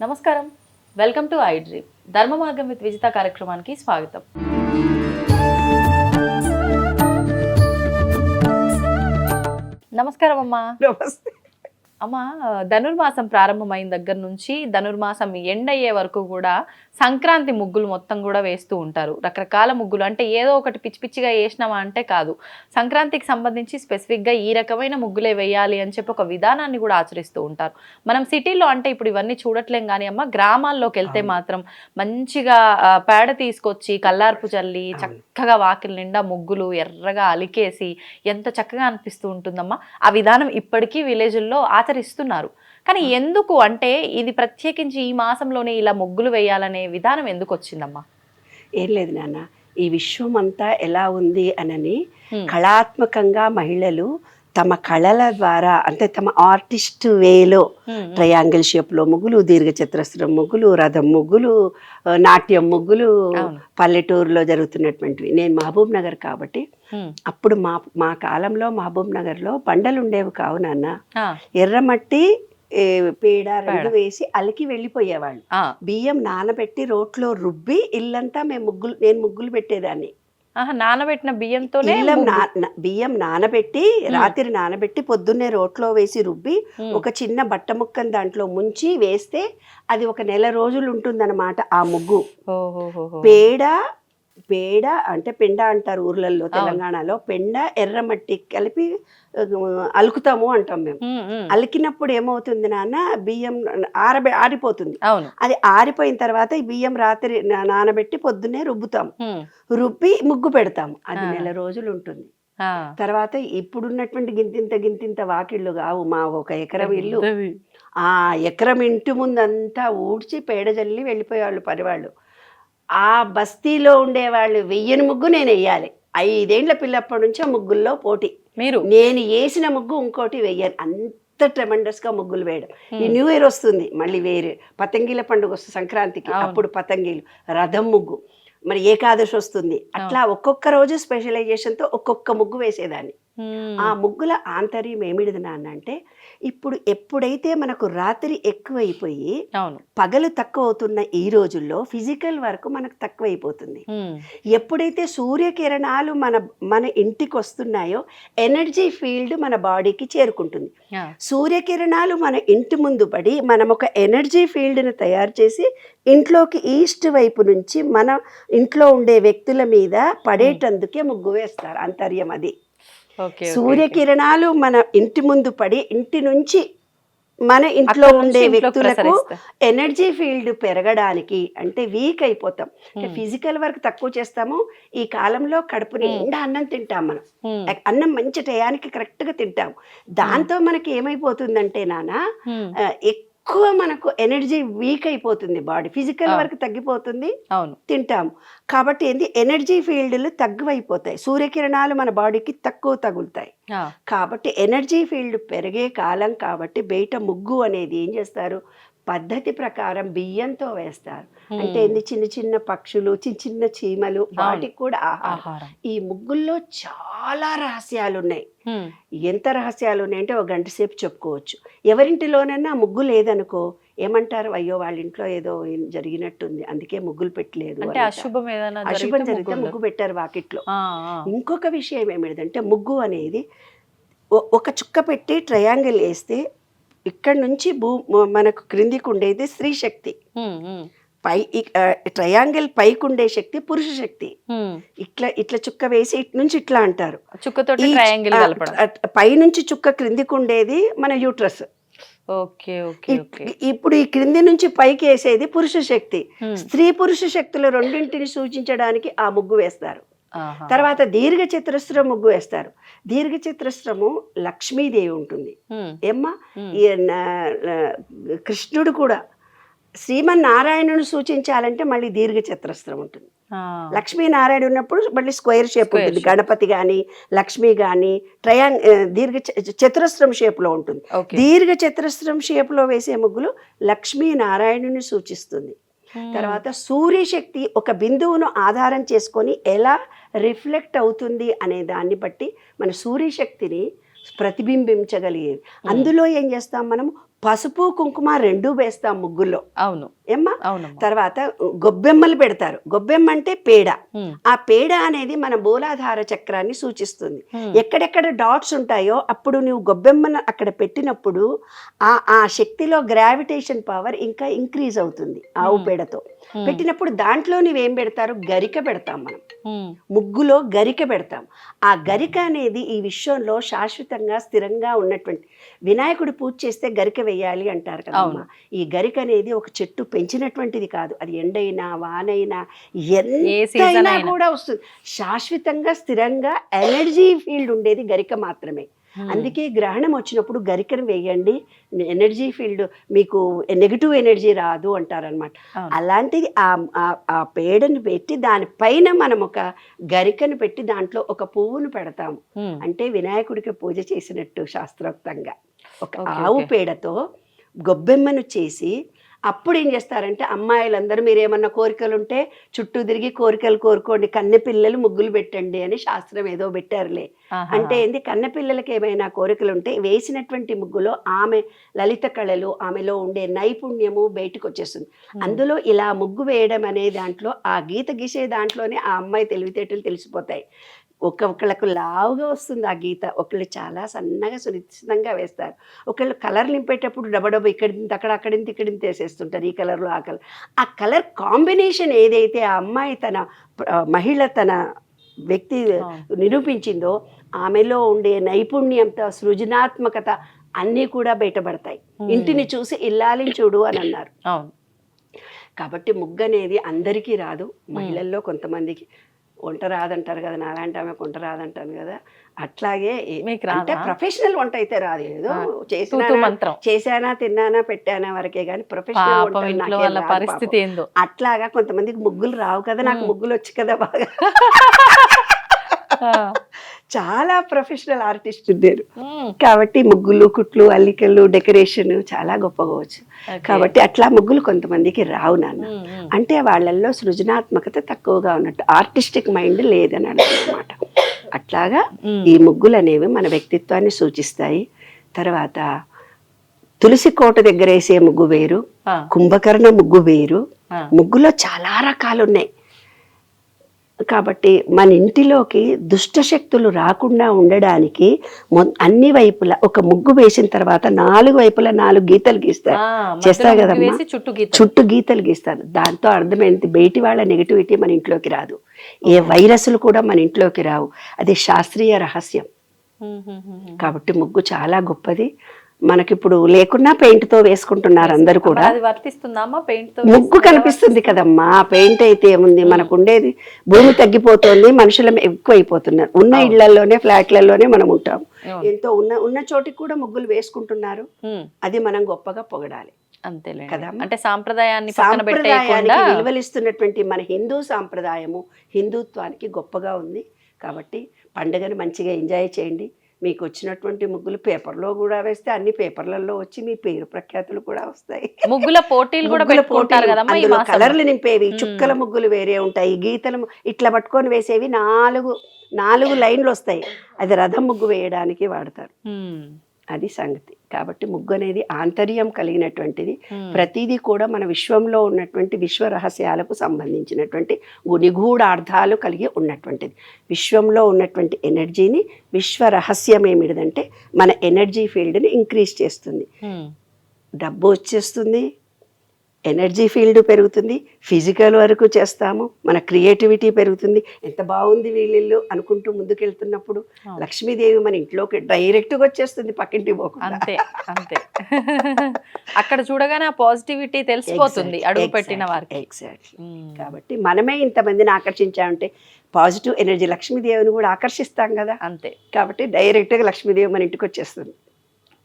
నమస్కారం, welcome to I dream. ధర్మ మార్గం విత్ విజిత కార్యక్రమానికి స్వాగతం. నమస్కారం అమ్మా. నమస్తే అమ్మ, ధనుర్మాసం ప్రారంభమైన దగ్గర నుంచి ధనుర్మాసం ఎండ్ అయ్యే వరకు కూడా సంక్రాంతి ముగ్గులు మొత్తం కూడా వేస్తూ ఉంటారు. రకరకాల ముగ్గులు, అంటే ఏదో ఒకటి పిచ్చి పిచ్చిగా వేసినామా అంటే కాదు, సంక్రాంతికి సంబంధించి స్పెసిఫిక్గా ఈ రకమైన ముగ్గులే వేయాలి అని చెప్పి ఒక విధానాన్ని కూడా ఆచరిస్తూ ఉంటారు. మనం సిటీలో అంటే ఇప్పుడు ఇవన్నీ చూడట్లేం, కానీ అమ్మ గ్రామాల్లోకి వెళ్తే మాత్రం మంచిగా పేడ తీసుకొచ్చి కల్లార్పు చల్లి చక్కగా వాకిలి నిండా ముగ్గులు ఎర్రగా అలికేసి ఎంత చక్కగా అనిపిస్తూ ఉంటుందమ్మా. ఆ విధానం ఇప్పటికీ విలేజ్ల్లో ఆచరిస్తున్నారు. కానీ ఎందుకు అంటే ఇది ప్రత్యేకించి ఈ మాసంలోనే ఇలా ముగ్గులు వేయాలనే విధానం ఎందుకు వచ్చిందమ్మా? ఏం లేదు నాన్న, ఈ విశ్వం అంతా ఎలా ఉంది అనని కళాత్మకంగా మహిళలు తమ కళల ద్వారా, అంటే తమ ఆర్టిస్ట్ వేలో ట్రయాంగిల్ షేప్లో ముగ్గులు, దీర్ఘ చతురస్రం ముగ్గులు, రథం ముగ్గులు, నాట్యం ముగ్గులు, పల్లెటూరులో జరుగుతున్నటువంటివి. నేను మహబూబ్ నగర్ కాబట్టి అప్పుడు మా కాలంలో మహబూబ్ నగర్లో బండలు ఉండేవి కావు నాన్న. ఎర్రమట్టి పేడ రెండు వేసి అలికి వెళ్ళిపోయేవాళ్ళు. బియ్యం నానబెట్టి రోట్లో రుబ్బి ఇల్లంతా నేను ముగ్గులు పెట్టేదాన్ని. నానబెట్టిన బియ్యంతో బియ్యం నానబెట్టి రాత్రి నానబెట్టి పొద్దున్నే రోట్లో వేసి రుబ్బి ఒక చిన్న బట్ట ముక్కను దాంట్లో ముంచి వేస్తే అది ఒక నెల రోజులు ఉంటుందన్నమాట ఆ ముగ్గు. పేడ అంటే పెండ అంటారు ఊర్లలో, తెలంగాణలో పెండ ఎర్రమట్టి కలిపి అలుకుతాము అంటాం మేము. అలికినప్పుడు ఏమవుతుంది నాన్న, బియ్యం ఆరిపోతుంది. అది ఆరిపోయిన తర్వాత ఈ బియ్యం రాత్రి నానబెట్టి పొద్దున్నే రుబ్బుతాము, రుబ్బి ముగ్గు పెడతాము. అది నెల రోజులు ఉంటుంది. తర్వాత ఇప్పుడున్నటువంటి గింతింత వాకిళ్ళు కావు. మా ఒక ఎకరం ఇల్లు, ఆ ఎకరం ఇంటి ముందంతా ఊడ్చి పేడ జల్లి వెళ్ళిపోయేవాళ్ళు పరివాళ్ళు. ఆ బస్తీలో ఉండేవాళ్ళు వెయ్యని ముగ్గు నేను వేయాలి. 5 ఏళ్ల పిల్లప్పటి నుంచి ఆ ముగ్గుల్లో పోటీ. నేను వేసిన ముగ్గు ఇంకోటి వెయ్యను, అంత ట్రెమెండస్గా ముగ్గులు వేయడం. ఈ న్యూ ఇయర్ వస్తుంది, మళ్ళీ వేరే పతంగిల పండుగ వస్తుంది సంక్రాంతికి, అప్పుడు పతంగిలు, రథం ముగ్గు, మరి ఏకాదశి వస్తుంది. అట్లా ఒక్కొక్క రోజు స్పెషలైజేషన్తో ఒక్కొక్క ముగ్గు వేసేదాన్ని. ఆ ముగ్గుల ఆంతర్యం ఏమిటిది నాన్న అంటే, ఇప్పుడు ఎప్పుడైతే మనకు రాత్రి ఎక్కువైపోయి పగలు తక్కువ అవుతున్న ఈ రోజుల్లో ఫిజికల్ వర్క్ మనకు తక్కువైపోతుంది. ఎప్పుడైతే సూర్యకిరణాలు మన ఇంటికి వస్తున్నాయో ఎనర్జీ ఫీల్డ్ మన బాడీకి చేరుకుంటుంది. సూర్యకిరణాలు మన ఇంటి ముందు పడి మనం ఒక ఎనర్జీ ఫీల్డ్ని తయారు చేసి ఇంట్లోకి ఈస్ట్ వైపు నుంచి మన ఇంట్లో ఉండే వ్యక్తుల మీద పడేటందుకే ముగ్గు వేస్తారు. ఆంతర్యం అది. సూర్యకిరణాలు మన ఇంటి ముందు పడి ఇంటి నుంచి మన ఇంట్లో ఉండే వ్యక్తులకు ఎనర్జీ ఫీల్డ్ పెరగడానికి, అంటే వీక్ అయిపోతాం, ఫిజికల్ వర్క్ తక్కువ చేస్తాము. ఈ కాలంలో కడుపు నిండా అన్నం తింటాం మనం, అన్నం మంచి టయానికి కరెక్ట్గా తింటాము. దాంతో మనకి ఏమైపోతుందంటే నాన్న, ఎక్కువ మనకు ఎనర్జీ వీక్ అయిపోతుంది, బాడీ ఫిజికల్ వర్క్ తగ్గిపోతుంది, తింటాము కాబట్టి ఏంది ఎనర్జీ ఫీల్డ్లు తగ్గువైపోతాయి, సూర్యకిరణాలు మన బాడీకి తక్కువ తగులుతాయి. కాబట్టి ఎనర్జీ ఫీల్డ్ పెరిగే కాలం కాబట్టి బయట ముగ్గు అనేది ఏం చేస్తారు, పద్ధతి ప్రకారం బియ్యంతో వేస్తారు. అంటే ఏంది, చిన్న చిన్న పక్షులు, చిన్న చీమలు, వాటికి కూడా ఆహారం. ఈ ముగ్గుల్లో చాలా రహస్యాలు ఉన్నాయి. ఎంత రహస్యాలు ఉన్నాయంటే ఒక గంట సేపు చెప్పుకోవచ్చు. ఎవరింటిలోనైనా ముగ్గు లేదనుకో ఏమంటారు, అయ్యో వాళ్ళ ఇంట్లో ఏదో జరిగినట్టుంది అందుకే ముగ్గులు పెట్టలేదు, అశుభం జరిగితే ముగ్గు పెట్టారు వాకిట్లో. ఇంకొక విషయం ఏమిటంటే, ముగ్గు అనేది ఒక చుక్క పెట్టి ట్రయాంగిల్ వేస్తే ఇక్కడ నుంచి మనకు క్రిందికి ఉండేది స్త్రీ శక్తి, పై ట్రయాంగిల్ పైకి ఉండే శక్తి పురుష శక్తి. ఇట్లా చుక్క వేసి ఇటు నుంచి ఇట్లా అంటారు, పై నుంచి చుక్క క్రిందికి ఉండేది మన యూట్రస్. ఇప్పుడు ఈ క్రింది నుంచి పైకి వేసేది పురుష శక్తి. స్త్రీ పురుష శక్తులు రెండింటిని సూచించడానికి ఆ ముగ్గు వేస్తారు. తర్వాత దీర్ఘ చతురస్రం ముగ్గు వేస్తారు. దీర్ఘ చతురస్రము లక్ష్మీదేవి ఉంటుంది. ఏమ్మా, కృష్ణుడు కూడా శ్రీమన్నారాయణుని సూచించాలంటే మళ్ళీ దీర్ఘ చతురస్రం ఉంటుంది. లక్ష్మీనారాయణ ఉన్నప్పుడు మళ్ళీ స్క్వేర్ షేప్ ఉంటుంది. గణపతి కానీ లక్ష్మి కానీ దీర్ఘ చతురస్రం షేప్లో ఉంటుంది. దీర్ఘ చతురస్రం షేప్లో వేసే ముగ్గులు లక్ష్మీనారాయణుని సూచిస్తుంది. తర్వాత సూర్యశక్తి ఒక బిందువును ఆధారం చేసుకొని ఎలా రిఫ్లెక్ట్ అవుతుంది అనే దాన్ని బట్టి మన సూర్యశక్తిని ప్రతిబింబించగలిగేవి. అందులో ఏం చేస్తాం మనం, పసుపు కుంకుమ రెండూ వేస్తాం ముగ్గుల్లో. అవును ఏమ్మా? అవును. తర్వాత గొబ్బెమ్మలు పెడతారు. గొబ్బెమ్మ అంటే పేడ. ఆ పేడ అనేది మన మూలాధార చక్రాన్ని సూచిస్తుంది. ఎక్కడెక్కడ డాట్స్ ఉంటాయో అప్పుడు నువ్వు గొబ్బెమ్మను అక్కడ పెట్టినప్పుడు ఆ శక్తిలో గ్రావిటేషన్ పవర్ ఇంకా ఇంక్రీజ్ అవుతుంది. ఆవు పేడతో పెట్టినప్పుడు దాంట్లో నువ్వేం పెడతారు, గరిక పెడతాం మనం. ముగ్గులో గరిక పెడతాం. ఆ గరిక అనేది ఈ విశ్వంలో శాశ్వతంగా స్థిరంగా ఉన్నటువంటి, వినాయకుడు పూజ చేస్తే గరిక వేయాలి అంటారు కదమ్మా. ఈ గరిక అనేది ఒక చెట్టు పెంచినటువంటిది కాదు. అది ఎండైనా వానైనా ఎంతైనా కూడా వస్తుంది. శాశ్వతంగా స్థిరంగా ఎనర్జీ ఫీల్డ్ ఉండేది గరిక మాత్రమే. అందుకే గ్రహణం వచ్చినప్పుడు గరికను వేయండి, ఎనర్జీ ఫీల్డ్ మీకు నెగిటివ్ ఎనర్జీ రాదు అంటారనమాట. అలాంటిది ఆ పేడను పెట్టి దానిపైన మనం ఒక గరికను పెట్టి దాంట్లో ఒక పువ్వును పెడతాము. అంటే వినాయకుడికి పూజ చేసినట్టు శాస్త్రోక్తంగా. ఒక ఆవు పేడతో గొబ్బెమ్మను చేసి అప్పుడు ఏం చేస్తారంటే అమ్మాయిలందరూ మీరేమన్నా కోరికలు ఉంటే చుట్టూ తిరిగి కోరికలు కోరుకోండి, కన్నె పిల్లలు ముగ్గులు పెట్టండి అని శాస్త్రం ఏదో పెట్టారులే. అంటే ఏంది, కన్నె పిల్లలకి ఏమైనా కోరికలు ఉంటే వేసినటువంటి ముగ్గులో ఆమె లలిత కళలు, ఆమెలో ఉండే నైపుణ్యము బయటకు వచ్చేస్తుంది. అందులో ఇలా ముగ్గు వేయడం అనే దాంట్లో ఆ గీత గీసే దాంట్లోనే ఆ అమ్మాయి తెలివితేటలు తెలిసిపోతాయి. ఒకళ్ళకు లావుగా వస్తుంది ఆ గీత, ఒకళ్ళు చాలా సన్నగా సునిశ్చితంగా వేస్తారు. ఒకళ్ళు కలర్ నింపేటప్పుడు డబడబ ఇక్కడింత అక్కడ అక్కడింత ఇక్కడింత వేసేస్తుంటారు, ఈ కలర్లో ఆ కలర్. ఆ కలర్ కాంబినేషన్ ఏదైతే ఆ అమ్మాయి తన మహిళ తన వ్యక్తి నిరూపించిందో ఆమెలో ఉండే నైపుణ్యంతో సృజనాత్మకత అన్నీ కూడా బయటపడతాయి. ఇంటిని చూసి ఇల్లాలిని చూడు అని అన్నారు. కాబట్టి ముగ్గు అనేది అందరికీ రాదు. మహిళల్లో కొంతమందికి వంట రాదంటారు కదా, నాలాంటి ఆమె వంట రాదంటాను కదా. అట్లాగే అంటే ప్రొఫెషనల్ వంట అయితే రాదు, ఏదో చేశానా తిన్నానా పెట్టానా వరకే కానీ ప్రొఫెషనల్ పరిస్థితి ఏందో. అట్లాగా కొంతమందికి ముగ్గులు రావు కదా, నాకు ముగ్గులు వచ్చి కదా బాగా. చాలా ప్రొఫెషనల్ ఆర్టిస్ట్ ఉన్నారు కాబట్టి ముగ్గులు, కుట్లు, అల్లికలు, డెకరేషన్ చాలా గొప్పగా వచ్చు. కాబట్టి అట్లా ముగ్గులు కొంతమందికి రావు నాన్న. అంటే వాళ్ళల్లో సృజనాత్మకత తక్కువగా ఉన్నట్టు, ఆర్టిస్టిక్ మైండ్ లేదని అన్నమాట. అట్లాగా ఈ ముగ్గులు అనేవి మన వ్యక్తిత్వాన్ని సూచిస్తాయి. తర్వాత తులసి కోట దగ్గర వేసే ముగ్గు వేరు, కుంభకర్ణ ముగ్గు వేరు. ముగ్గులో చాలా రకాలు ఉన్నాయి. కాబట్టి మన ఇంటిలోకి దుష్ట శక్తులు రాకుండా ఉండడానికి అన్ని వైపులా ఒక ముగ్గు వేసిన తర్వాత 4 వైపులా 4 గీతలు గీస్తారు. చేస్తారు కదమ్మా, చుట్టూ గీతలు గీస్తారు. దాంతో అర్థమైంది బయటి వాళ్ళ నెగిటివిటీ మన ఇంట్లోకి రాదు, ఏ వైరస్లు కూడా మన ఇంట్లోకి రావు. అది శాస్త్రీయ రహస్యం. కాబట్టి ముగ్గు చాలా గొప్పది. మనకిప్పుడు లేకున్నా పెయింట్ తో వేసుకుంటున్నారు అందరు కూడా. ముగ్గు కనిపిస్తుంది కదమ్మా, పెయింట్ అయితే ఏముంది, మనకు ఉండేది భూమి తగ్గిపోతుంది, మనుషులం ఎక్కువైపోతున్నారు. ఉన్న ఇళ్లలోనే ఫ్లాట్లలోనే మనం ఉంటాం. ఎంతో ఉన్న చోటికి కూడా ముగ్గులు వేసుకుంటున్నారు. అది మనం గొప్పగా పొగడాలి. అంతేలే కదా. అంటే సాంప్రదాయానికి విలువలిస్తున్నటువంటి మన హిందూ సాంప్రదాయము హిందుత్వానికి గొప్పగా ఉంది. కాబట్టి పండుగను మంచిగా ఎంజాయ్ చేయండి. మీకు వచ్చినటువంటి ముగ్గులు పేపర్లో కూడా వేస్తే అన్ని పేపర్లలో వచ్చి మీ పేరు ప్రఖ్యాతులు కూడా వస్తాయి. ముగ్గుల పోటీలు కూడా పెట్టుకుంటారు కదా, అందులో కలర్లు నింపేవి, చుక్కల ముగ్గులు వేరే ఉంటాయి, గీతలు ఇట్లా పట్టుకొని వేసేవి 4 లైన్లు వస్తాయి. అది రథం ముగ్గు వేయడానికి వాడతారు. అది సంగతి. కాబట్టి ముగ్గు అనేది ఆంతర్యం కలిగినటువంటిది. ప్రతిదీ కూడా మన విశ్వంలో ఉన్నటువంటి విశ్వ రహస్యాలకు సంబంధించినటువంటి నిగూఢార్థాలు కలిగి ఉన్నటువంటిది. విశ్వంలో ఉన్నటువంటి ఎనర్జీని, విశ్వ రహస్యం ఏమిటిదంటే మన ఎనర్జీ ఫీల్డ్ని ఇంక్రీజ్ చేస్తుంది. డబ్బు వచ్చేస్తుంది, ఎనర్జీ ఫీల్డ్ పెరుగుతుంది, ఫిజికల్ వరకు చేస్తాము, మన క్రియేటివిటీ పెరుగుతుంది. ఎంత బాగుంది వీళ్ళు అనుకుంటూ ముందుకెళ్తున్నప్పుడు లక్ష్మీదేవి మన ఇంట్లోకి డైరెక్ట్గా వచ్చేస్తుంది, పక్కింటికి పోకుండా. అంతే అంతే. అక్కడ చూడగానే ఆ పాజిటివిటీ తెలిసిపోతుంది అడుగు పెట్టిన వారికి. ఎగ్జాక్ట్లీ. కాబట్టి మనమే ఇంతమందిని ఆకర్షించామంటే పాజిటివ్ ఎనర్జీ, లక్ష్మీదేవిని కూడా ఆకర్షిస్తాం కదా. అంతే. కాబట్టి డైరెక్ట్గా లక్ష్మీదేవి మన ఇంటికి వచ్చేస్తుంది.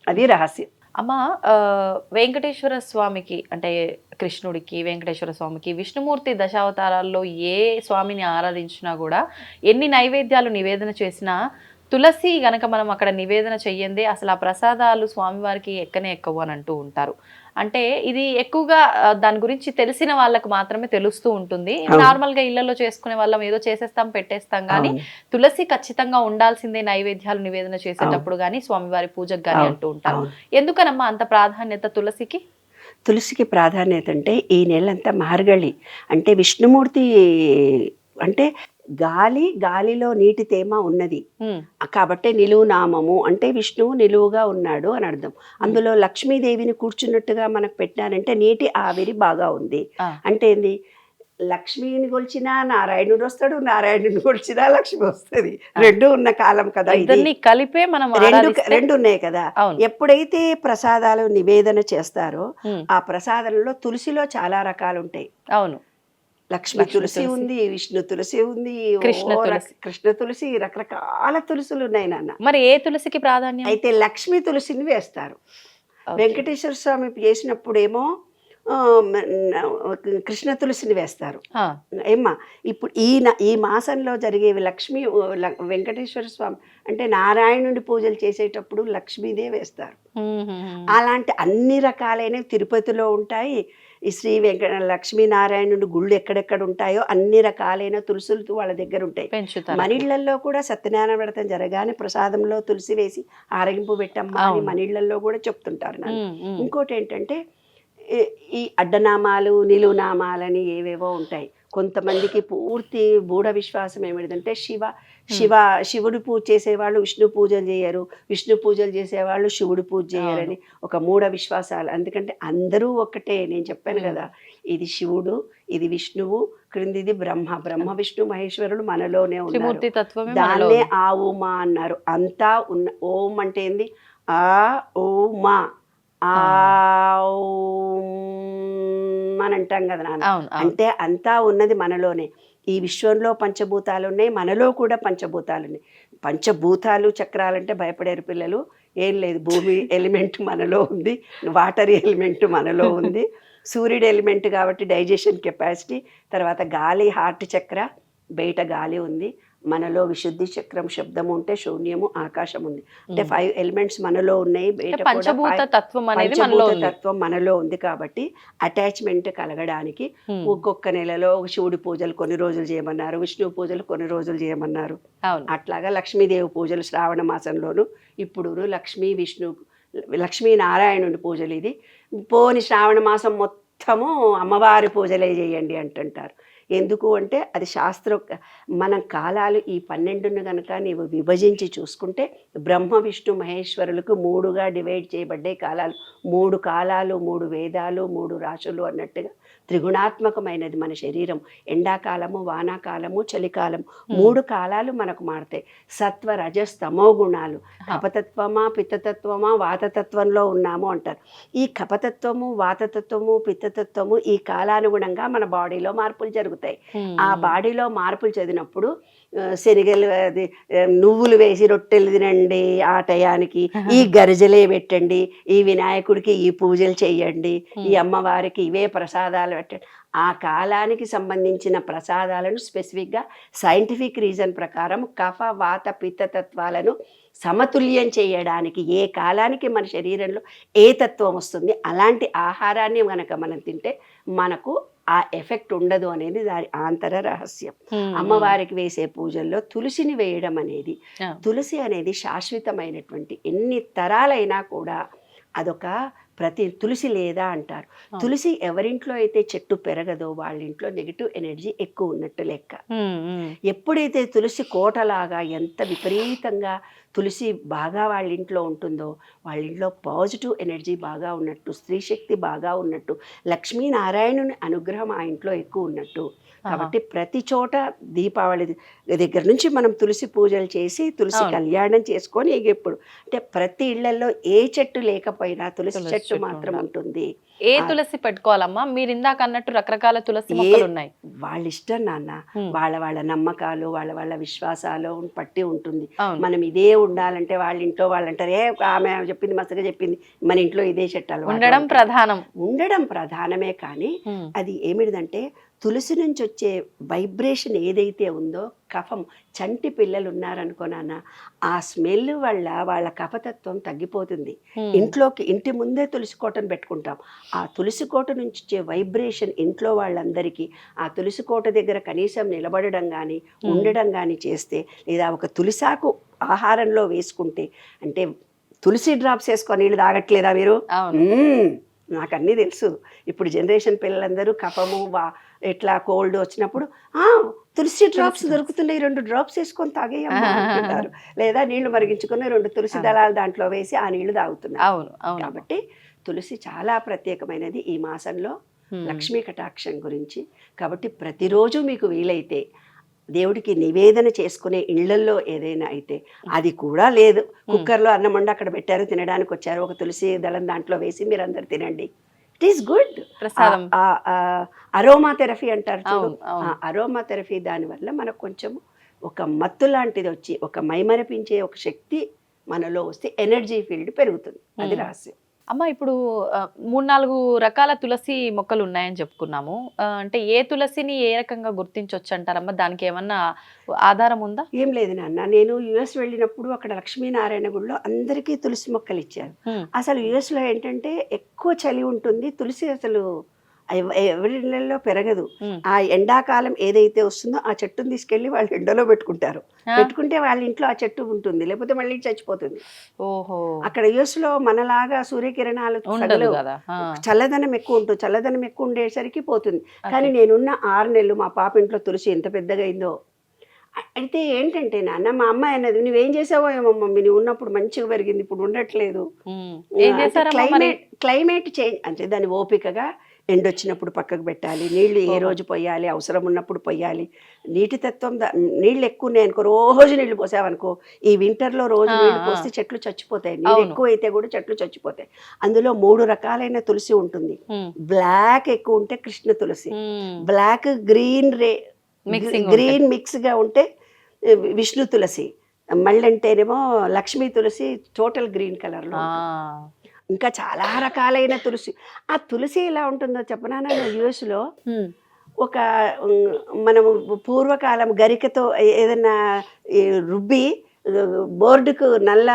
అది రహస్యం. అమ్మ, వెంకటేశ్వర స్వామికి అంటే కృష్ణుడికి, వెంకటేశ్వర స్వామికి, విష్ణుమూర్తి దశావతారాల్లో ఏ స్వామిని ఆరాధించినా కూడా ఎన్ని నైవేద్యాలు నివేదన చేసినా తులసి గనక మనం అక్కడ నివేదన చెయ్యందే అసలు ఆ ప్రసాదాలు స్వామివారికి ఎక్కనే ఎక్కవు అని అంటూ ఉంటారు. అంటే ఇది ఎక్కువగా దాని గురించి తెలిసిన వాళ్ళకు మాత్రమే తెలుస్తూ ఉంటుంది. నార్మల్ గా ఇళ్లలో చేసుకునే వాళ్ళం ఏదో చేసేస్తాం పెట్టేస్తాం కానీ తులసి ఖచ్చితంగా ఉండాల్సిందే నైవేద్యాలు నివేదన చేసేటప్పుడు గానీ స్వామివారి పూజకు గానీ అంటూ ఉంటారు. ఎందుకనమ్మా అంత ప్రాధాన్యత తులసికి? తులసికి ప్రాధాన్యత అంటే ఈ నెలంతా మార్గళి అంటే విష్ణుమూర్తి అంటే గాలిలో నీటి తేమ ఉన్నది కాబట్టి నిలువు నామము అంటే విష్ణువు నిలువుగా ఉన్నాడు అని అర్థం. అందులో లక్ష్మీదేవిని కూర్చున్నట్టుగా మనకు పెట్టారంటే నీటి ఆవిరి బాగా ఉంది. అంటే ఏంది, లక్ష్మిని కొలిచినా నారాయణుడు వస్తాడు, నారాయణుని కొలిచినా లక్ష్మి వస్తుంది. రెండు ఉన్న కాలం కదా, కలిపే మనం రెండు ఉన్నాయి కదా. ఎప్పుడైతే ప్రసాదాలు నివేదన చేస్తారో ఆ ప్రసాదంలో తులసిలో చాలా రకాలు ఉంటాయి. అవును, లక్ష్మి తులసి ఉంది, విష్ణు తులసి ఉంది, కృష్ణ తులసి, రకరకాల తులసులు ఉన్నాయి నాన్న. మరి ఏ తులసికి ప్రాధాన్యం? అయితే లక్ష్మి తులసిని వేస్తారు. వెంకటేశ్వర స్వామి చేసినప్పుడు ఏమో కృష్ణ తులసిని వేస్తారు. ఏమ్మా ఇప్పుడు ఈ మాసంలో జరిగేవి లక్ష్మి వెంకటేశ్వర స్వామి అంటే నారాయణుడి పూజలు చేసేటప్పుడు లక్ష్మీదే వేస్తారు. అలాంటి అన్ని రకాలైన తిరుపతిలో ఉంటాయి. ఈ శ్రీ లక్ష్మీనారాయణుడి గుళ్ళు ఎక్కడెక్కడ ఉంటాయో అన్ని రకాలైన తులసులు వాళ్ళ దగ్గర ఉంటాయి. మనిళ్లలో కూడా సత్యనారాయణ వ్రతం జరగానే ప్రసాదంలో తులసి వేసి ఆరగింపు పెట్టమ్మా అని మనిళ్లలో కూడా చెప్తుంటారు. ఇంకోటి ఏంటంటే ఈ అడ్డనామాలు నిలువునామాలని ఏవేవో ఉంటాయి. కొంతమందికి పూర్తి మూఢ విశ్వాసం ఏమిటంటే శివుడు పూజ చేసేవాళ్ళు విష్ణు పూజలు చేయరు, విష్ణు పూజలు చేసేవాళ్ళు శివుడు పూజ చేయరని ఒక మూఢ విశ్వాసాలు. ఎందుకంటే అందరూ ఒక్కటే. నేను చెప్పాను కదా, ఇది శివుడు, ఇది విష్ణువు, క్రిందిది బ్రహ్మ విష్ణు మహేశ్వరుడు మనలోనే ఉన్నారు. దాన్నే ఆ ఉమా అన్నారు. అంతా ఉన్న ఓం అంటే ఏంది, ఆ ఉమా అని అంటాం కదా నాన్న. అంటే అంతా ఉన్నది మనలోనే. ఈ విశ్వంలో పంచభూతాలు ఉన్నాయి, మనలో కూడా పంచభూతాలు ఉన్నాయి. పంచభూతాలు చక్రాలంటే భయపడారు పిల్లలు. ఏం లేదు, భూమి ఎలిమెంట్ మనలో ఉంది, వాటర్ ఎలిమెంట్ మనలో ఉంది, సూర్యుడు ఎలిమెంట్ కాబట్టి డైజెషన్ కెపాసిటీ, తర్వాత గాలి హార్ట్ చక్ర, బయట గాలి ఉంది, మనలో విశుద్ధి చక్రం శబ్దము ఉంటే శూన్యము ఆకాశం ఉంది. అంటే 5 ఎలిమెంట్స్ మనలో ఉన్నాయి, పంచభూత తత్వం మనలో ఉంది. కాబట్టి అటాచ్మెంట్ కలగడానికి ఒక్కొక్క నెలలో శివుడి పూజలు కొన్ని రోజులు చేయమన్నారు, విష్ణు పూజలు కొన్ని రోజులు చేయమన్నారు. అట్లాగా లక్ష్మీదేవి పూజలు శ్రావణ మాసంలోను, ఇప్పుడు లక్ష్మీనారాయణుడి పూజలు. ఇది పోని శ్రావణ మాసం మొత్తము అమ్మవారి పూజలే చేయండి అంటుంటారు. ఎందుకు అంటే అది మన కాలాలు ఈ 12ను కనుక నీవు విభజించి చూసుకుంటే బ్రహ్మ విష్ణు మహేశ్వరులకు 3గా డివైడ్ చేయబడ్డే కాలాలు. 3 కాలాలు, 3 వేదాలు, 3 రాశులు అన్నట్టుగా త్రిగుణాత్మకమైనది మన శరీరం. ఎండాకాలము, వానాకాలము, చలికాలం 3 కాలాలు మనకు మారుతాయి. సత్వ రజస్ తమో గుణాలు. కపతత్వమా పిత్తతత్వమా వాతతత్వంలో ఉన్నాము అంటారు. ఈ కపతత్వము, వాతతత్వము, పిత్తతత్వము ఈ కాలానుగుణంగా మన బాడీలో మార్పులు జరుగుతాయి. ఆ బాడీలో మార్పులు చదివినప్పుడు శనగలు అది నువ్వులు వేసి రొట్టెలు తినండి ఆ టయానికి, ఈ గరిజలే పెట్టండి, ఈ వినాయకుడికి ఈ పూజలు చెయ్యండి, ఈ అమ్మవారికి ఇవే ప్రసాదాలు పెట్టండి. ఆ కాలానికి సంబంధించిన ప్రసాదాలను స్పెసిఫిక్గా సైంటిఫిక్ రీజన్ ప్రకారం కఫ వాత పిత్తతత్వాలను సమతుల్యం చేయడానికి ఏ కాలానికి మన శరీరంలో ఏ తత్వం వస్తుంది అలాంటి ఆహారాన్ని కనుక మనం తింటే మనకు ఆ ఎఫెక్ట్ ఉండదు అనేది దాని ఆంతర రహస్యం. అమ్మవారికి వేసే పూజల్లో తులసిని వేయడం అనేది, తులసి అనేది శాశ్వతమైనటువంటి ఎన్ని తరాలైనా కూడా అదొక తులసి లేదా అంటారు. తులసి ఎవరింట్లో అయితే చెట్టు పెరగదో వాళ్ళ ఇంట్లో నెగిటివ్ ఎనర్జీ ఎక్కువ ఉన్నట్టు లెక్క. ఎప్పుడైతే తులసి కోటలాగా ఎంత విపరీతంగా తులసి బాగా వాళ్ళ ఇంట్లో ఉంటుందో వాళ్ళ ఇంట్లో పాజిటివ్ ఎనర్జీ బాగా ఉన్నట్టు, స్త్రీ శక్తి బాగా ఉన్నట్టు, లక్ష్మీనారాయణుని అనుగ్రహం ఆ ఇంట్లో ఎక్కువ ఉన్నట్టు. కాబట్టి ప్రతి చోట దీపావళి దగ్గర నుంచి మనం తులసి పూజలు చేసి తులసి కళ్యాణం చేసుకొని ఎప్పుడు అంటే ప్రతి ఇళ్లలో ఏ చెట్టు లేకపోయినా తులసి చెట్టు మాత్రం ఉంటుంది. ఏ తులసి పెట్టుకోవాలమ్మా? మీరు ఇందాక అన్నట్టు రకరకాల తులసి మొక్కలు ఉన్నాయి. వాళ్ళ ఇష్టం నాన్న, వాళ్ళ నమ్మకాలు వాళ్ళ విశ్వాసాలు పట్టి ఉంటుంది. మనం ఇదే ఉండాలంటే వాళ్ళ ఇంట్లో వాళ్ళు అంటారు, ఆమె చెప్పింది మస్తుగా చెప్పింది, మన ఇంట్లో ఇదే చెట్టాలు ఉండడం ప్రధానమే. కానీ అది ఏమిటిదంటే తులసి నుంచి వచ్చే వైబ్రేషన్ ఏదైతే ఉందో కఫం, చంటి పిల్లలు ఉన్నారనుకో నాన్న, ఆ స్మెల్ వల్ల వాళ్ళ కఫతత్వం తగ్గిపోతుంది. ఇంటి ముందే తులసి కోటను పెట్టుకుంటాం. ఆ తులసి కోట నుంచి వచ్చే వైబ్రేషన్ ఇంట్లో వాళ్ళందరికీ ఆ తులసి కోట దగ్గర కనీసం నిలబడడం కానీ ఉండడం కానీ చేస్తే, లేదా ఒక తులసాకు ఆహారంలో వేసుకుంటే, అంటే తులసి డ్రాప్స్ వేసుకొని నీళ్ళు తాగట్లేదా మీరు? నాకు అన్నీ తెలుసు. ఇప్పుడు జనరేషన్ పిల్లలందరూ కఫము ఎట్లా కోల్డ్ వచ్చినప్పుడు తులసి డ్రాప్స్ దొరుకుతున్నాయి, 2 డ్రాప్స్ వేసుకొని తాగేయమ్మా అంటున్నారు. లేదా నీళ్లు మరిగించుకొని 2 తులసి దళాలు దాంట్లో వేసి ఆ నీళ్లు తాగుతున్నారు. కాబట్టి తులసి చాలా ప్రత్యేకమైనది ఈ మాసంలో లక్ష్మీ కటాక్షం గురించి. కాబట్టి ప్రతిరోజు మీకు వీలైతే దేవుడికి నివేదన చేసుకునే ఇళ్లల్లో ఏదైనా అయితే, అది కూడా లేదు, కుక్కర్లో అన్నం వండి అక్కడ పెట్టారు, తినడానికి వచ్చారు, ఒక తులసి దళం దాంట్లో వేసి మీరు అందరు తినండి, it is good. Aroma therapy అంటారు చూడు, అరోమా థెరపీ దానివల్ల మనకు కొంచెం ఒక మత్తు లాంటిది వచ్చి, ఒక మైమరపించే ఒక శక్తి మనలో వస్తే ఎనర్జీ ఫీల్డ్ పెరుగుతుంది. అది రహస్యం. అమ్మ, ఇప్పుడు 3-4 రకాల తులసి మొక్కలు ఉన్నాయని చెప్పుకున్నాము. అంటే ఏ తులసిని ఏ రకంగా గుర్తించవచ్చు అంటారమ్మా? దానికి ఏమన్నా ఆధారం ఉందా? ఏం లేదు నాన్న, నేను యుఎస్ వెళ్ళినప్పుడు అక్కడ లక్ష్మీనారాయణ గుడిలో అందరికీ తులసి మొక్కలు ఇచ్చారు. అసలు యుఎస్లో ఏంటంటే ఎక్కువ చలి ఉంటుంది, తులసి అసలు ఎవరి ఇళ్లలో పెరగదు. ఆ ఎండాకాలం ఏదైతే వస్తుందో ఆ చెట్టును తీసుకెళ్లి వాళ్ళు ఎండలో పెట్టుకుంటారు. పెట్టుకుంటే వాళ్ళ ఇంట్లో ఆ చెట్టు ఉంటుంది, లేకపోతే మళ్ళీ చచ్చిపోతుంది. ఓహో. అక్కడ యుఎస్ లో మనలాగా సూర్యకిరణాలు చల్లదనం ఎక్కువ ఉంటుంది, చల్లదనం ఎక్కువ ఉండేసరికి పోతుంది. కానీ నేనున్న 6 నెలలు మా పాప ఇంట్లో తులసి ఎంత పెద్దగా అయిందో. అయితే ఏంటంటే నాన్న, మా అమ్మాయి అన్నది, నువ్వేం చేసావో ఏమో మమ్మీ, నువ్వు ఉన్నప్పుడు మంచిగా పెరిగింది, ఇప్పుడు ఉండట్లేదు. క్లైమేట్ చేంజ్ అంటే దాన్ని ఓపికగా ఎండొచ్చినప్పుడు పక్కకు పెట్టాలి, నీళ్లు ఏ రోజు పోయాలి, అవసరం ఉన్నప్పుడు పోయాలి. నీటి తత్వం, నీళ్ళు ఎక్కువ ఉన్నాయనుకో, రోజు నీళ్లు పోసావనుకో, ఈ వింటర్లో రోజు నీళ్లు పోస్తే చెట్లు చచ్చిపోతాయి. నీళ్ళు ఎక్కువ అయితే కూడా చెట్లు చచ్చిపోతాయి. అందులో 3 రకాలైన తులసి ఉంటుంది. బ్లాక్ ఎక్కువ ఉంటే కృష్ణ తులసి, బ్లాక్ గ్రీన్ గ్రీన్ మిక్స్గా ఉంటే విష్ణు తులసి, మళ్ళంటేనేమో లక్ష్మీ తులసి టోటల్ గ్రీన్ కలర్లో. ఇంకా చాలా రకాలైన తులసి. ఆ తులసి ఎలా ఉంటుందో చెప్పనా, యుఎస్లో ఒక మనము పూర్వకాలం గరికతో ఏదైనా రుబ్బి బోర్డుకు నల్ల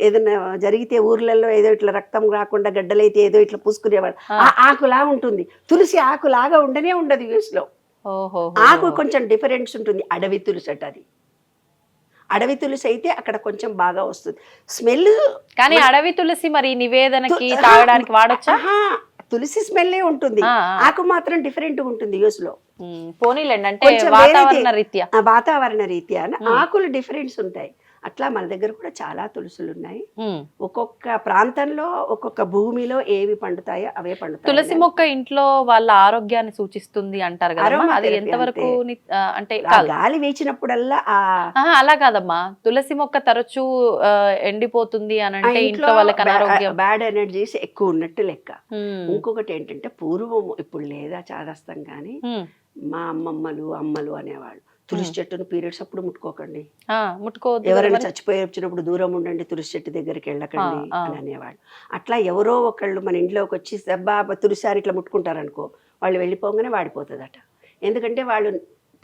ఏదైనా జరిగితే ఊర్లలో ఏదో ఇట్లా రక్తం రాకుండా గడ్డలైతే ఏదో ఇట్లా పూసుకునేవాడు, ఆ ఆకులా ఉంటుంది. తులసి ఆకులాగా ఉండనే ఉండదు యుఎస్లో. ఆకు కొంచెం డిఫరెన్స్ ఉంటుంది. అడవి తులసి అట అది. అడవి తులసి అయితే అక్కడ కొంచెం బాగా వస్తుంది స్మెల్. కానీ అడవి తులసి మరి నివేదనకి తాగడానికి వాడొచ్చా? తులసి స్మెల్లే ఉంటుంది, ఆకు మాత్రం డిఫరెంట్గా ఉంటుంది యుఎస్ లో. పోనీలేండి, అంటే వాతావరణ రీత్యా ఆకులు డిఫరెన్స్ ఉంటాయి. అట్లా మన దగ్గర కూడా చాలా తులసులు ఉన్నాయి. ఒక్కొక్క ప్రాంతంలో ఒక్కొక్క భూమిలో ఏవి పండుతాయో అవే పండుతాయి. తులసి మొక్క ఇంట్లో వాళ్ళ ఆరోగ్యాన్ని సూచిస్తుంది అంటారు కదా, అది ఎంతవరకు? అంటే గాలి వీచినప్పుడల్లా అలా కాదమ్మా, తులసి మొక్క తరచూ ఎండిపోతుంది అని అంటే ఇంట్లో వాళ్ళకి అనారోగ్యం, బ్యాడ్ ఎనర్జీస్ ఎక్కువ ఉన్నట్టు లెక్క. ఇంకొకటి ఏంటంటే పూర్వం, ఇప్పుడు లేదా చాదస్తం కానీ మా అమ్మలు అనేవాళ్ళు, తులసి చెట్టును పీరియడ్స్ అప్పుడు ముట్టుకోకండి, ఎవరైనా చచ్చిపోయి వచ్చినప్పుడు దూరం ఉండండి, తులసి చెట్టు దగ్గరికి వెళ్ళకండి అని అనేవాళ్ళు. అట్లా ఎవరో ఒకళ్ళు మన ఇంట్లోకి వచ్చి తులసారి ఇట్లా ముట్టుకుంటారనుకో, వాళ్ళు వెళ్ళిపోగానే వాడిపోతుందట. ఎందుకంటే వాళ్ళు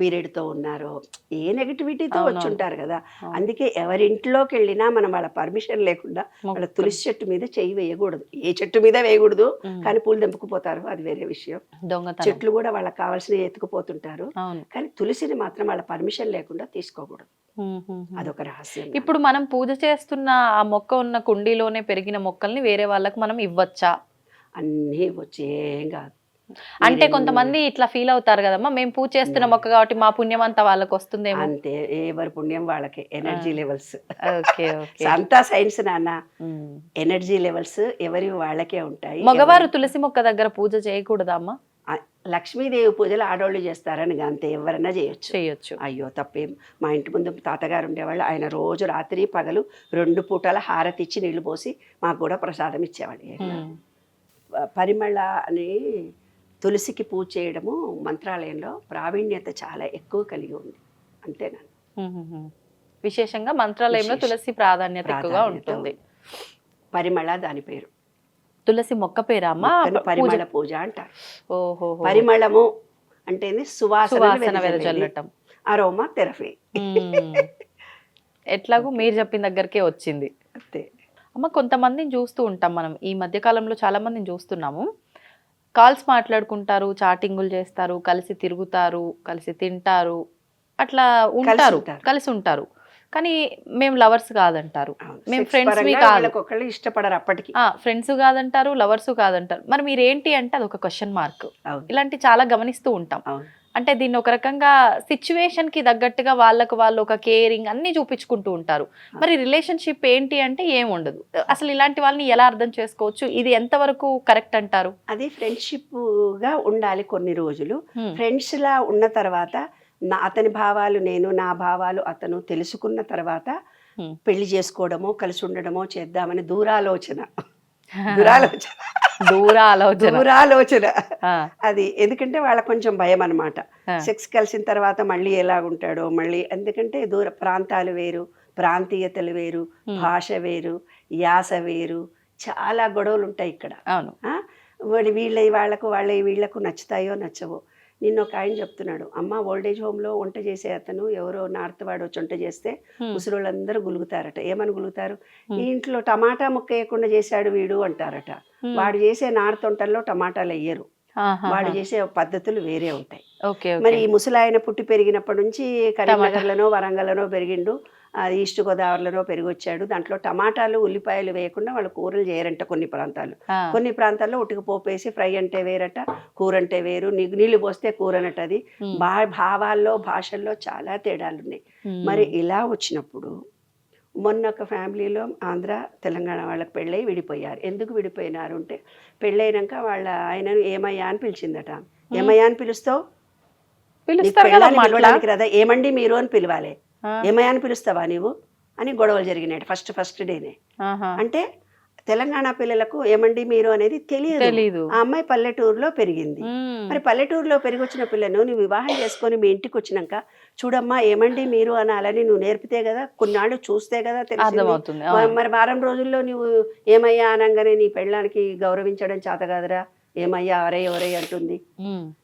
పీరియడ్తో ఉన్నారో ఏ నెగటివిటీతో వచ్చి ఉంటారు కదా. అందుకే ఎవరింట్లోకి వెళ్ళినా మనం వాళ్ళ పర్మిషన్ లేకుండా వాళ్ళ తులసి చెట్టు మీద చెయ్యి వేయకూడదు. ఏ చెట్టు మీద వేయకూడదు, కానీ పూలు తెంపుకుపోతారు, అది వేరే విషయం. చెట్లు కూడా వాళ్ళకి కావాల్సిన ఎత్తుకుపోతుంటారు, కానీ తులసిని మాత్రం వాళ్ళ పర్మిషన్ లేకుండా తీసుకోకూడదు. అదొక రహస్యం. ఇప్పుడు మనం పూజ చేస్తున్న ఆ మొక్క ఉన్న కుండీలోనే పెరిగిన మొక్కల్ని వేరే వాళ్ళకి మనం ఇవ్వచ్చా? అన్నీ ఇవ్వచ్చు, ఏం కాదు. అంటే కొంతమంది ఇట్లా ఫీల్ అవుతారు కదమ్మా, మేము పూజ చేస్తున్న మొక్క కాబట్టి మా పుణ్యం అంతా వాళ్ళకి వస్తుందేమో. అంతే, ఎవరి పుణ్యం వాళ్ళకి. ఎనర్జీ లెవెల్స్ అంతా సైన్స్ నాన్న. ఎనర్జీ లెవెల్స్ ఎవరి వాళ్ళకే ఉంటాయి. మగవారు తులసి మొక్క దగ్గర పూజ చేయకూడదా అమ్మా? లక్ష్మీదేవి పూజలు ఆడవాళ్ళు చేస్తారని అంతే, ఎవరైనా చేయొచ్చు. అయ్యో తప్పేం. మా ఇంటి ముందు తాతగారు ఉండేవాళ్ళు, ఆయన రోజు రాత్రి పగలు 2 పూటల హారతి ఇచ్చి నీళ్లు పోసి మాకు కూడా ప్రసాదం ఇచ్చేవాళ్ళు. పరిమళ అని తులసికి పూజ చేయడము మంత్రాలయంలో ప్రావీణ్యత చాలా ఎక్కువ కలిగి ఉంది. అంతేనా? విశేషంగా మంత్రాలయంలో తులసి ప్రాధాన్యత ఎక్కువగా ఉంటుంది. పరిమళ దాని పేరు. తులసి మొక్క పేరా అమ్మా? పరిమళ పూజ అంటారు. పరిమళము అంటేనే సువాసన సువాసన వెదజల్లటం. Aroma therapy. ఎట్లాగో మీరు చెప్పిన దగ్గరకే వచ్చింది. అంతే. అమ్మ, కొంతమందిని చూస్తూ ఉంటాం మనం, ఈ మధ్య కాలంలో చాలా మందిని చూస్తున్నాము. కాల్స్ మాట్లాడుకుంటారు, చాటింగులు చేస్తారు, కలిసి తిరుగుతారు, కలిసి తింటారు, అట్లా ఉంటారు, కలిసి ఉంటారు. కానీ మేము లవర్స్ కాదంటారు, మేము ఫ్రెండ్స్ కాదు, ఇష్టపడరు అప్పటికి. ఫ్రెండ్స్ కాదంటారు, లవర్స్ కాదంటారు. మరి మీరేంటి అంటే అదొక క్వశ్చన్ మార్క్. ఇలాంటి చాలా గమనిస్తూ ఉంటాం. అంటే దీన్ని ఒక రకంగా సిచ్యువేషన్ కి తగ్గట్టుగా వాళ్ళకు వాళ్ళు ఒక కేరింగ్ అన్ని చూపించుకుంటూ ఉంటారు. మరి రిలేషన్షిప్ ఏంటి అంటే ఏం ఉండదు. అసలు ఇలాంటి వాళ్ళని ఎలా అర్థం చేసుకోవచ్చు? ఇది ఎంతవరకు కరెక్ట్ అంటారు? అది ఫ్రెండ్షిప్ గా ఉండాలి కొన్ని రోజులు. ఫ్రెండ్స్ లా ఉన్న తర్వాత అతని భావాలు నేను, నా భావాలు అతను తెలుసుకున్న తర్వాత పెళ్లి చేసుకోవడమో కలిసి ఉండడమో చేద్దామని దూరాలోచన. అది ఎందుకంటే వాళ్ళకి కొంచెం భయం అనమాట. సెక్స్ కలిసిన తర్వాత మళ్ళీ ఎలా ఉంటాడో మళ్ళీ, ఎందుకంటే దూర ప్రాంతాలు వేరు, ప్రాంతీయతలు వేరు, భాష వేరు, యాస వేరు, చాలా గొడవలు ఉంటాయి ఇక్కడ. వీళ్ళకు నచ్చుతాయో నచ్చవో. నిన్న ఒక ఆయన చెప్తున్నాడు, అమ్మ ఓల్డేజ్ హోమ్లో వంట చేసే అతను ఎవరో నార్త్ వాడు వచ్చి వంట చేస్తే ముసలోళ్ళందరూ గులుగుతారట. ఏమని గులుగుతారు? ఈ ఇంట్లో టమాటా ముక్క వేయకుండా చేశాడు వీడు అంటారట. వాడు చేసే నార్త్ వంటల్లో టమాటాలు వేయరు, వాడు చేసే పద్ధతులు వేరే ఉంటాయి. మరి ఈ ముసలాయన పుట్టి పెరిగినప్పటి నుంచి కరీంనగర్లోనో వరంగల్లోనో పెరిగిండు, ఈస్ట్ గోదావరిలోనో పెరిగొచ్చాడు. దాంట్లో టమాటాలు ఉల్లిపాయలు వేయకుండా వాళ్ళు కూరలు చేయరంట కొన్ని ప్రాంతాలు. కొన్ని ప్రాంతాల్లో ఉట్టుకు పోపేసి ఫ్రై అంటే వేరట, కూర అంటే వేరు, నీళ్లు పోస్తే కూర అనట. అది భావాల్లో భాషల్లో చాలా తేడాలు ఉన్నాయి. మరి ఇలా వచ్చినప్పుడు మొన్న ఒక ఫ్యామిలీలో ఆంధ్ర తెలంగాణ వాళ్ళకి పెళ్ళై విడిపోయారు. ఎందుకు విడిపోయినారు అంటే, పెళ్ళైనాక వాళ్ళ ఆయనను ఏమయ్యా అని పిలిచిందట. ఏమయ్యా అని పిలుస్తావు? పిలవడానికి కదా, ఏమండి మీరు అని పిలవాలి. ఏమయ్యా అని పిలుస్తావా నీవు అని గొడవలు జరిగినాయి ఫస్ట్ డేనే. అంటే తెలంగాణ పిల్లలకు ఏమండి మీరు అనేది తెలియదు. ఆ అమ్మాయి పల్లెటూరులో పెరిగింది. మరి పల్లెటూరులో పెరిగి వచ్చిన పిల్లను నువ్వు వివాహం చేసుకొని మీ ఇంటికి వచ్చినాక చూడమ్మా ఏమండి మీరు అనాలని నువ్వు నేర్పితే కదా, కొన్నాళ్ళు చూస్తే కదా తెలిసింది. మరి వారం రోజుల్లో నువ్వు ఏమయ్యా అనగానే నీ పెళ్ళానికి గౌరవించడం చేత కాదురా, ఏమయ్యా ఒరే ఒరే అంటుంది,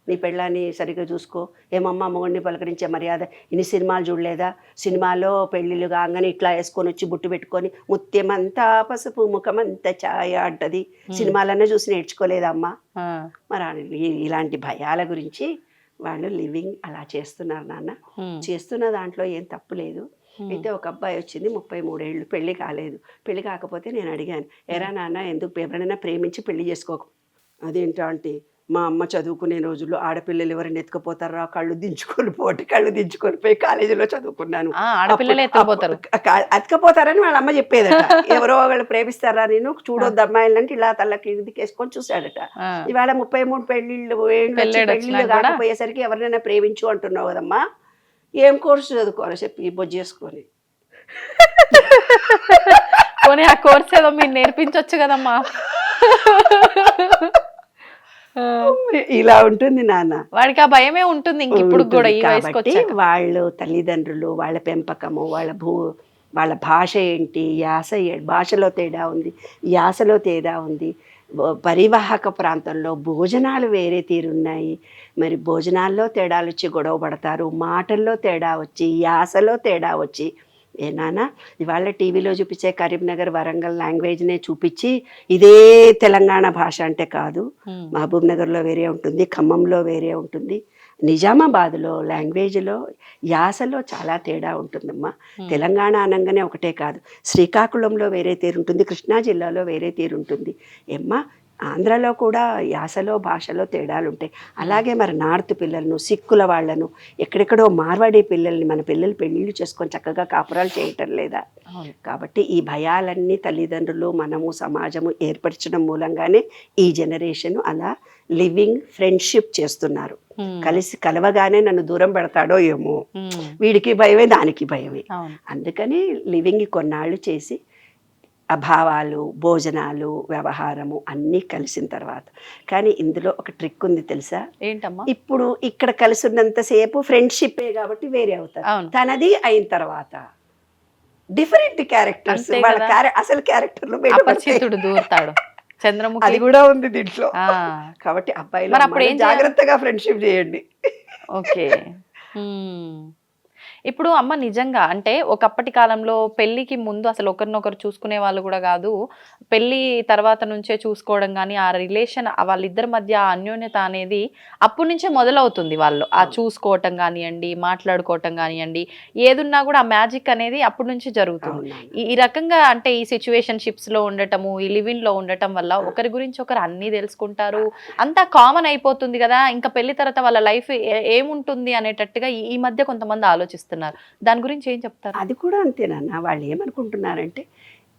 నీ పెళ్ళాన్ని సరిగ్గా చూసుకో, ఏమమ్మా మొగుడిని పలకరించే మర్యాద, ఇన్ని సినిమాలు చూడలేదా, సినిమాలో పెళ్ళిళ్ళు కాగానే ఇట్లా వేసుకొని వచ్చి బుట్టు పెట్టుకొని ముత్యమంతా పసుపు ముఖమంతా ఛాయ అంటది, సినిమాలన్నా చూసి నేర్చుకోలేదమ్మా. మరి ఇలాంటి భయాల గురించి వాళ్ళు లివింగ్ అలా చేస్తున్నారు నాన్న. చేస్తున్న దాంట్లో ఏం తప్పు లేదు. అయితే ఒక అబ్బాయి వచ్చింది, 33 ఏళ్ళు, పెళ్లి కాలేదు. పెళ్లి కాకపోతే నేను అడిగాను, ఎరా నాన్న ఎందుకు ఎవరైనా ప్రేమించి పెళ్లి చేసుకోకు? అదేంటా అంటే, మా అమ్మ చదువుకునే రోజుల్లో ఆడపిల్లలు ఎవరైనా ఎత్తుకుపోతారా, కళ్ళు దించుకొని పోయి కాలేజీలో చదువుకున్నాను, ఎత్తుకపోతారని వాళ్ళ అమ్మ చెప్పేదట. ఎవరో వాళ్ళు ప్రేమిస్తారా నేను చూడొద్దు అమ్మాయిలు అంటే ఇలా తల్లకి వేసుకొని చూశాడట. ఇవాళ 33 పెళ్లిళ్ళు కాకపోయేసరికి ఎవరినైనా ప్రేమించు అంటున్నావు కదమ్మా, ఏం కోర్సు చదువుకోవాలి చెప్పి బొజ్జు చేసుకొని. ఆ కోర్స్ ఏదో మీరు నేర్పించవచ్చు కదమ్మా. ఇలా ఉంటుంది నాన్న, వాడికి ఆ భయమే ఉంటుంది ఇప్పుడు కూడా. కాబట్టి వాళ్ళు తల్లిదండ్రులు, వాళ్ళ పెంపకము, వాళ్ళ భాష ఏంటి, భాషలో తేడా ఉంది, యాసలో తేడా ఉంది. పరివాహక ప్రాంతంలో భోజనాలు వేరే తీరున్నాయి. మరి భోజనాల్లో తేడాలు వచ్చి గొడవ పడతారు, మాటల్లో తేడా వచ్చి, యాసలో తేడా వచ్చి. ఏనానా ఇవాళ టీవీలో చూపించే కరీంనగర్ వరంగల్ లాంగ్వేజ్నే చూపించి ఇదే తెలంగాణ భాష అంటే కాదు. మహబూబ్ నగర్లో వేరే ఉంటుంది, ఖమ్మంలో వేరే ఉంటుంది, నిజామాబాద్లో లాంగ్వేజ్లో యాసలో చాలా తేడా ఉంటుందమ్మా. తెలంగాణ అనగానే ఒకటే కాదు, శ్రీకాకుళంలో వేరే తీరు ఉంటుంది, కృష్ణా జిల్లాలో వేరే తీరు ఉంటుంది. ఏమ్మా ఆంధ్రలో కూడా యాసలో భాషలో తేడాలు ఉంటాయి. అలాగే మరి నార్త్ పిల్లలను, సిక్కుల వాళ్ళను, ఎక్కడెక్కడో మార్వాడి పిల్లల్ని మన పిల్లలు పెళ్ళిళ్ళు చేసుకొని చక్కగా కాపురాలు చేయటం లేదా? కాబట్టి ఈ భయాలన్నీ తల్లిదండ్రులు, మనము, సమాజము ఏర్పరచడం మూలంగానే ఈ జనరేషన్ అలా లివింగ్ ఫ్రెండ్షిప్ చేస్తున్నారు. కలవగానే నన్ను దూరం పెడతాడో ఏమో, వీడికి భయమే దానికి భయమే. అందుకని లివింగ్ కొన్నాళ్ళు చేసి అభావాలు, భోజనాలు, వ్యవహారము అన్నీ కలిసిన తర్వాత. కానీ ఇందులో ఒక ట్రిక్ ఉంది తెలుసా? ఏంటమ్మా? ఇప్పుడు ఇక్కడ కలిసి ఉన్నంతసేపు ఫ్రెండ్షిప్పే కాబట్టి వేరే అవుతారు. తనది అయిన తర్వాత డిఫరెంట్ క్యారెక్టర్స్, వాళ్ళ అసలు క్యారెక్టర్లు దూరుతాడు. చంద్రముఖి అది కూడా ఉంది దీంట్లో. ఆ, కాబట్టి అబ్బాయిలు మరి అప్పుడు అమ్మాయిలు ఏం చేయాలి? జాగ్రత్తగా ఫ్రెండ్షిప్ చేయండి. ఓకే. ఇప్పుడు అమ్మ నిజంగా అంటే ఒకప్పటి కాలంలో పెళ్ళికి ముందు అసలు ఒకరినొకరు చూసుకునే వాళ్ళు కూడా కాదు, పెళ్ళి తర్వాత నుంచే చూసుకోవడం కానీ ఆ రిలేషన్ వాళ్ళిద్దరి మధ్య ఆ అన్యోన్యత అనేది అప్పటి నుంచే మొదలవుతుంది. వాళ్ళు ఆ చూసుకోవటం కానివ్వండి, మాట్లాడుకోవటం కానివ్వండి, ఏదున్నా కూడా ఆ మ్యాజిక్ అనేది అప్పటి నుంచి జరుగుతుంది. ఈ రకంగా అంటే ఈ సిచ్యువేషన్షిప్స్ లో ఉండటము, ఈ లివింగ్ లో ఉండటం వల్ల ఒకరి గురించి ఒకరు అన్నీ తెలుసుకుంటారు, అంతా కామన్ అయిపోతుంది కదా. ఇంకా పెళ్లి తర్వాత వాళ్ళ లైఫ్ ఏముంటుంది అనేటట్టుగా ఈ మధ్య కొంతమంది ఆలోచిస్తున్నారు. దాని గురించి ఏం చెప్తారు? అది కూడా అంతేనన్నా. వాళ్ళు ఏమనుకుంటున్నారంటే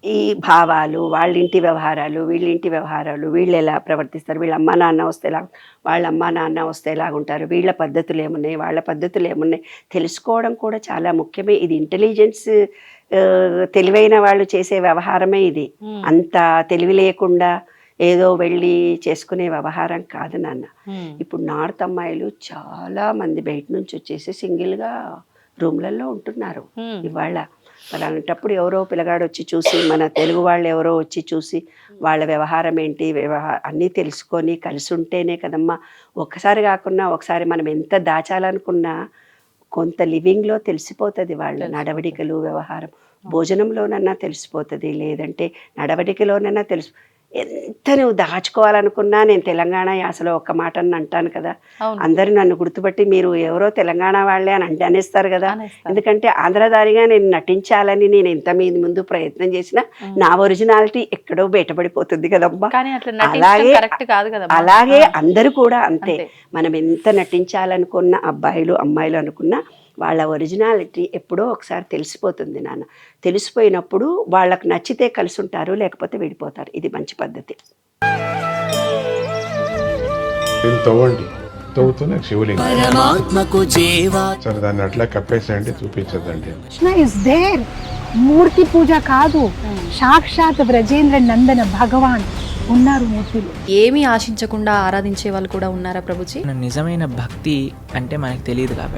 ఈ భావాలు, వాళ్ళ ఇంటి వ్యవహారాలు, వీళ్ళ ఇంటి వ్యవహారాలు, వీళ్ళు ఎలా ప్రవర్తిస్తారు, వీళ్ళ అమ్మా నాన్న వస్తే ఎలా, వాళ్ళ అమ్మా నాన్న వస్తే ఎలాగుంటారు, వీళ్ళ పద్ధతులు ఏమున్నాయి, వాళ్ళ పద్ధతులు ఏమున్నాయి తెలుసుకోవడం కూడా చాలా ముఖ్యమే. ఇది ఇంటెలిజెన్స్, తెలివైన వాళ్ళు చేసే వ్యవహారమే ఇది. అంత తెలివి లేకుండా ఏదో వెళ్ళి చేసుకునే వ్యవహారం కాదు నాన్న. ఇప్పుడు నార్త్ అమ్మాయిలు చాలా మంది బయట నుంచి వచ్చేసి సింగిల్గా రూమ్లలో ఉంటున్నారు ఇవాళ. మరి అలాంటప్పుడు ఎవరో పిల్లగాడు వచ్చి చూసి, మన తెలుగు వాళ్ళు ఎవరో వచ్చి చూసి వాళ్ళ వ్యవహారం ఏంటి, అన్నీ తెలుసుకొని కలిసి ఉంటేనే కదమ్మా. ఒక్కసారి కాకుండా ఒకసారి మనం ఎంత దాచాలనుకున్నా కొంత లివింగ్లో తెలిసిపోతుంది వాళ్ళ నడవడికలు, వ్యవహారం. భోజనంలోనన్నా తెలిసిపోతుంది, లేదంటే నడవడికలోనన్నా ఎంత నువ్వు దాచుకోవాలనుకున్నా. నేను తెలంగాణ యాసలో ఒక్క మాట అని అంటాను కదా, అందరూ నన్ను గుర్తుపట్టి మీరు ఎవరో తెలంగాణ వాళ్ళే అని అనేస్తారు కదా. ఎందుకంటే ఆంధ్రదారిగా నేను నటించాలని నేను ఎంత మీద ముందు ప్రయత్నం చేసినా నా ఒరిజినాలిటీ ఎక్కడో బయటపడిపోతుంది కదమ్మా. అలాగే అందరూ కూడా అంతే. మనం ఎంత నటించాలనుకున్న అబ్బాయిలు అమ్మాయిలు అనుకున్నా వాళ్ళ ఒరిజినాలిటీ ఎప్పుడో ఒకసారి తెలిసిపోతుంది నాన్న. తెలిసిపోయినప్పుడు వాళ్ళకు నచ్చితే కలిసి ఉంటారు, లేకపోతే విడిపోతారు. ఇది మంచి పద్ధతి. తవ్వుతున్న శివలింగం సరే దాన్ని అట్లా కప్పేసేయండి, చూపించదండి. Krishna is there. మూర్తి పూజ కాదు, సాక్షాత్ బ్రజేంద్ర నందన భగవాన్ ఉన్నారు మూర్తిలో. ఏమీ ఆశించకుండా ఆరాధించే వాళ్ళు కూడా ఉన్నారా ప్రభుజీ? నిజమైన భక్తి అంటే మనకు తెలియదు కాబట్టి